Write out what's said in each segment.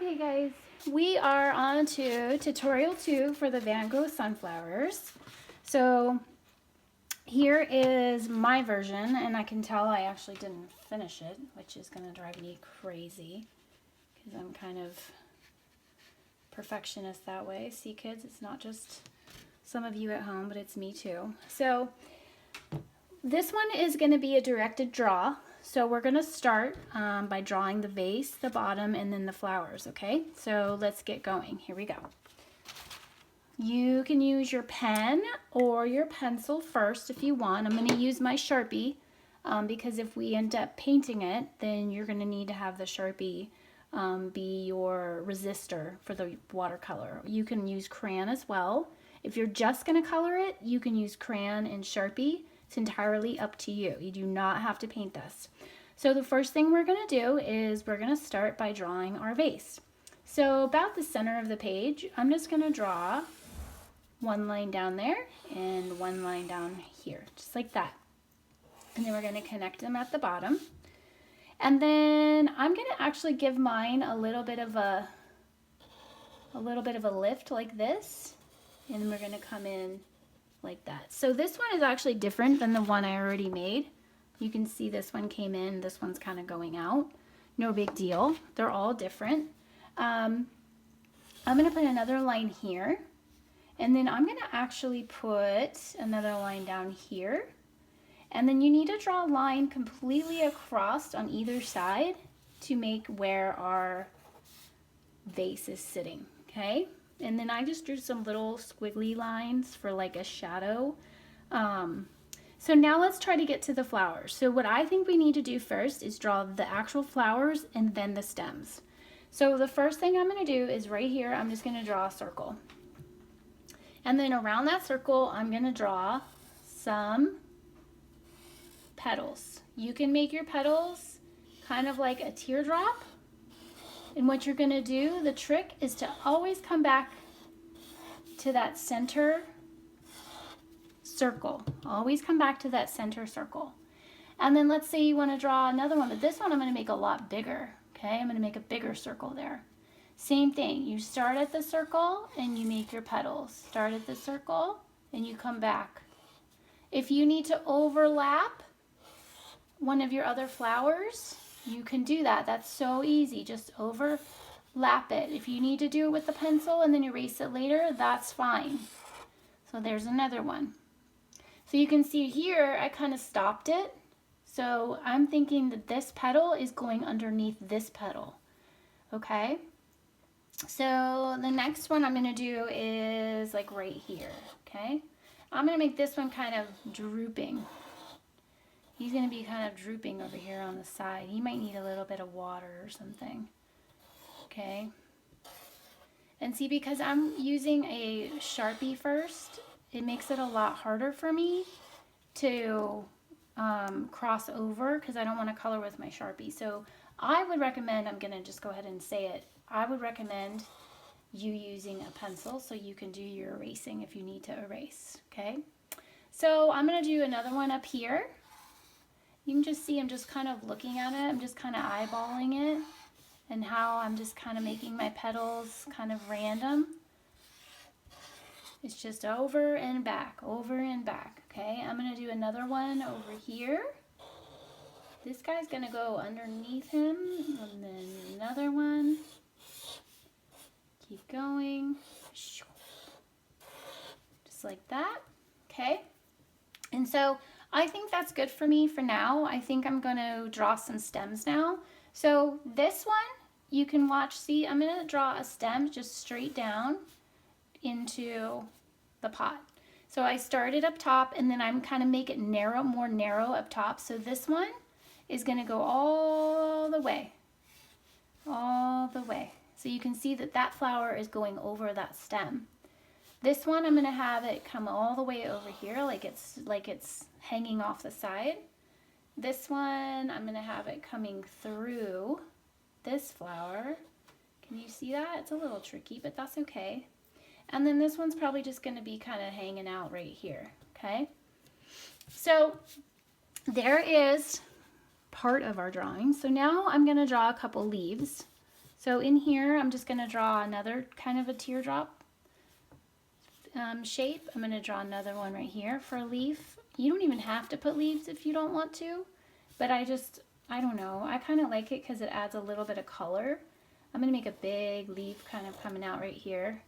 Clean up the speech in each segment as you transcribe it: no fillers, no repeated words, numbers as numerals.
Okay guys, we are on to tutorial 2 for the Van Gogh sunflowers. So here is my version, and I can tell I actually didn't finish it, which is going to drive me crazy because I'm kind of perfectionist that way. See kids, it's not just some of you at home, but it's me too. So this one is going to be a directed draw. So we're going to start by drawing the vase, the bottom, and then the flowers, okay? So let's get going. Here we go. You can use your pen or your pencil first if you want. I'm going to use my Sharpie because if we end up painting it, then you're going to need to have the Sharpie be your resistor for the watercolor. You can use crayon as well. If you're just going to color it, you can use crayon and Sharpie. It's entirely up to you. You do not have to paint this. So the first thing we're going to do is we're going to start by drawing our vase. So about the center of the page, I'm just going to draw one line down there and one line down here, just like that. And then we're going to connect them at the bottom. And then I'm going to actually give mine a little bit of a lift like this. And then we're going to come in like that. So this one is actually different than the one I already made. You can see this one came in, this one's kind of going out. No big deal. They're all different. I'm going to put another line here, and then I'm going to actually put another line down here. And then you need to draw a line completely across on either side to make where our vase is sitting, okay? And then I just drew some little squiggly lines for like a shadow. So now let's try to get to the flowers. So what I think we need to do first is draw the actual flowers and then the stems. So the first thing I'm going to do is right here, I'm just going to draw a circle. And then around that circle, I'm going to draw some petals. You can make your petals kind of like a teardrop. And what you're going to do, the trick is to always come back to that center circle. Always come back to that center circle. And then let's say you want to draw another one, but this one I'm going to make a lot bigger. Okay, I'm going to make a bigger circle there. Same thing, you start at the circle and you make your petals. Start at the circle and you come back. If you need to overlap one of your other flowers, you can do that. That's so easy. Just overlap it. If you need to do it with the pencil and then erase it later, that's fine. So there's another one. So you can see here, I kind of stopped it. So I'm thinking that this petal is going underneath this petal. Okay? So the next one I'm going to do is like right here. Okay? I'm going to make this one kind of drooping. He's going to be kind of drooping over here on the side. He might need a little bit of water or something. Okay. And see, because I'm using a Sharpie first, it makes it a lot harder for me to cross over because I don't want to color with my Sharpie. So I would recommend, I'm going to just go ahead and say it, I would recommend you using a pencil so you can do your erasing if you need to erase. Okay. So I'm going to do another one up here. You can just see I'm just kind of looking at it. I'm just kind of eyeballing it and how I'm just kind of making my petals kind of random. It's just over and back, okay? I'm going to do another one over here. This guy's going to go underneath him, and then another one. Keep going. Just like that, okay? And so I think that's good for me for now. I think I'm going to draw some stems now. So this one, you can watch, see, I'm going to draw a stem just straight down into the pot. So I started up top and then I'm kind of make it narrow, more narrow up top. So this one is going to go all the way. So you can see that that flower is going over that stem. This one, I'm going to have it come all the way over here, like it's hanging off the side. This one, I'm going to have it coming through this flower. Can you see that? It's a little tricky, but that's okay. And then this one's probably just going to be kind of hanging out right here, okay? So there is part of our drawing. So now I'm going to draw a couple leaves. So in here, I'm just going to draw another kind of a teardrop shape. I'm going to draw another one right here for a leaf. You don't even have to put leaves if you don't want to, but I don't know. I kind of like it because it adds a little bit of color. I'm going to make a big leaf kind of coming out right here.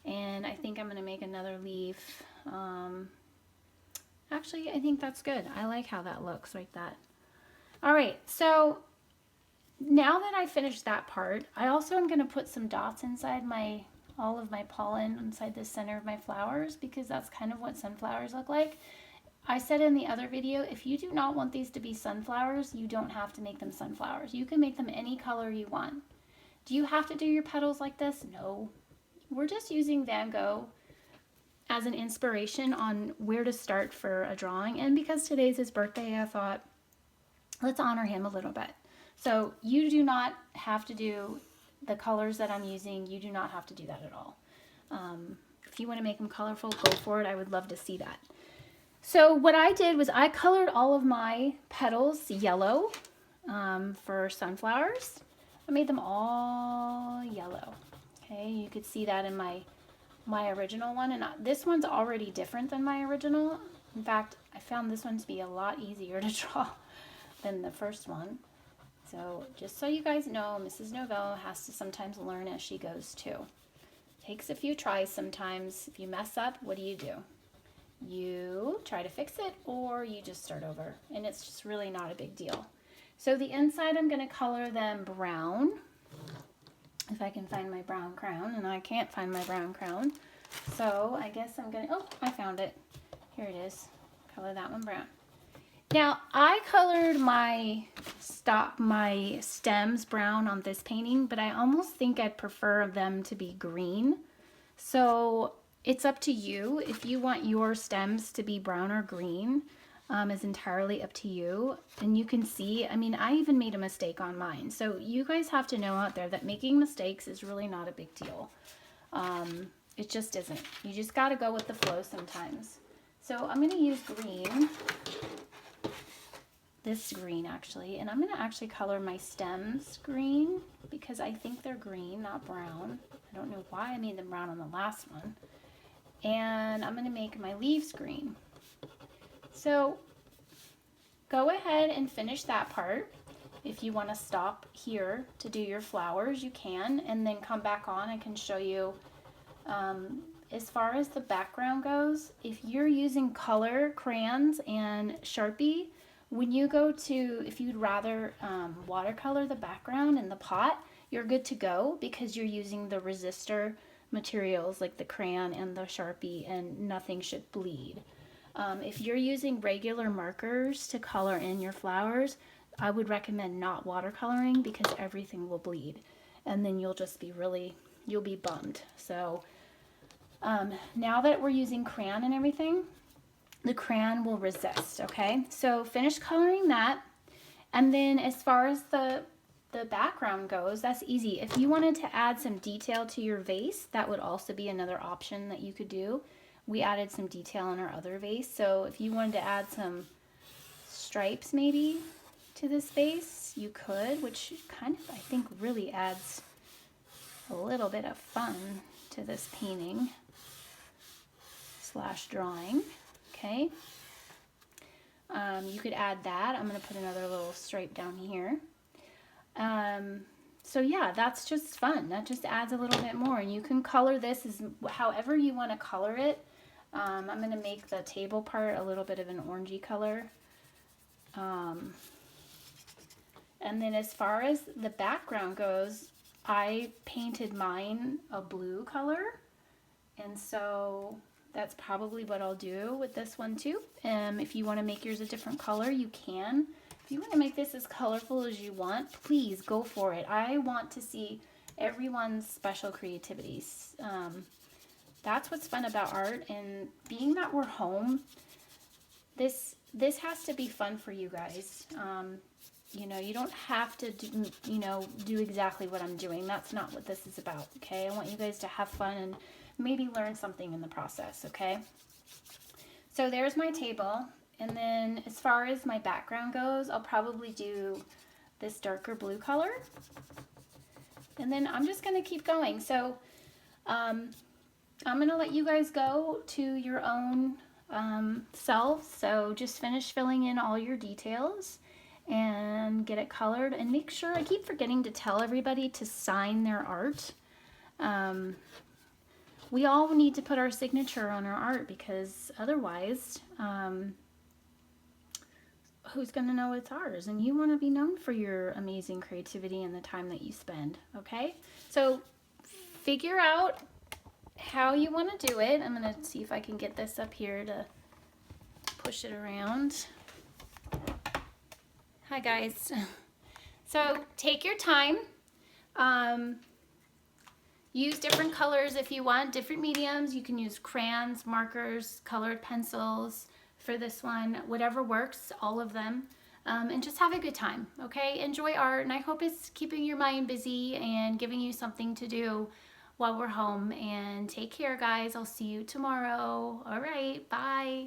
And I think I'm going to make another leaf. Actually, I think that's good. I like how that looks like that. All right, so now that I finished that part, I also am going to put some dots inside all of my pollen inside the center of my flowers, because that's kind of what sunflowers look like. I said in the other video, if you do not want these to be sunflowers, you don't have to make them sunflowers. You can make them any color you want. Do you have to do your petals like this? No. We're just using Van Gogh as an inspiration on where to start for a drawing. And because today's his birthday, I thought, let's honor him a little bit. So you do not have to do the colors that I'm using. You do not have to do that at all. If you want to make them colorful, go for it. I would love to see that. So what I did was I colored all of my petals yellow for sunflowers. I made them all yellow. Okay, you could see that in my original one, and this one's already different than my original. In fact, I found this one to be a lot easier to draw than the first one. So just so you guys know, Mrs. Novel has to sometimes learn as she goes too. Takes a few tries sometimes. If you mess up, what do? You try to fix it, or you just start over, and it's just really not a big deal. So the inside, I'm going to color them brown. If I can find my brown crown, and I can't find my brown crown. So I guess I'm going to, oh, I found it. Here it is. Color that one brown. Now I colored my stems brown on this painting, but I almost think I'd prefer them to be green. So it's up to you. If you want your stems to be brown or green, is entirely up to you. And you can see, I mean, I even made a mistake on mine. So you guys have to know out there that making mistakes is really not a big deal. It just isn't. You just got to go with the flow sometimes. So I'm going to use green, this green actually, and I'm going to actually color my stems green because I think they're green, not brown. I don't know why I made them brown on the last one. And I'm going to make my leaves green. So go ahead and finish that part. If you want to stop here to do your flowers, you can, and then come back on. I can show you as far as the background goes. If you're using color crayons and Sharpie, when you go to, if you'd rather watercolor the background in the pot, you're good to go because you're using the resistor materials like the crayon and the Sharpie, and nothing should bleed. If you're using regular markers to color in your flowers, I would recommend not watercoloring because everything will bleed, and then you'll just be you'll be bummed. So now that we're using crayon and everything, the crayon will resist, okay? So finish coloring that, and then as far as the background goes, that's easy. If you wanted to add some detail to your vase, that would also be another option that you could do. We added some detail in our other vase, so if you wanted to add some stripes maybe to this vase, you could, which kind of, I think, really adds a little bit of fun to this painting / drawing, okay? You could add that. I'm going to put another little stripe down here. So yeah, that's just fun. That just adds a little bit more, and you can color this as however you want to color it. I'm going to make the table part a little bit of an orangey color. And then as far as the background goes, I painted mine a blue color, and so that's probably what I'll do with this one too. If you want to make yours a different color, you can. If you want to make this as colorful as you want, please go for it. I want to see everyone's special creativities. That's what's fun about art, and being that we're home, this has to be fun for you guys. You know, you don't have to do exactly what I'm doing. That's not what this is about, okay? I want you guys to have fun and maybe learn something in the process, okay? So there's my table, and then as far as my background goes, I'll probably do this darker blue color. And then I'm just going to keep going. So I'm going to let you guys go to your own selves. So just finish filling in all your details and get it colored. And make sure, I keep forgetting to tell everybody to sign their art. We all need to put our signature on our art, because otherwise, who's going to know it's ours? And you want to be known for your amazing creativity and the time that you spend, okay? So figure out how you want to do it. I'm going to see if I can get this up here to push it around. Hi guys. So take your time. Use different colors if you want, different mediums. You can use crayons, markers, colored pencils for this one, whatever works, all of them. And just have a good time, okay? Enjoy art, and I hope it's keeping your mind busy and giving you something to do while we're home. And take care, guys. I'll see you tomorrow. All right, bye.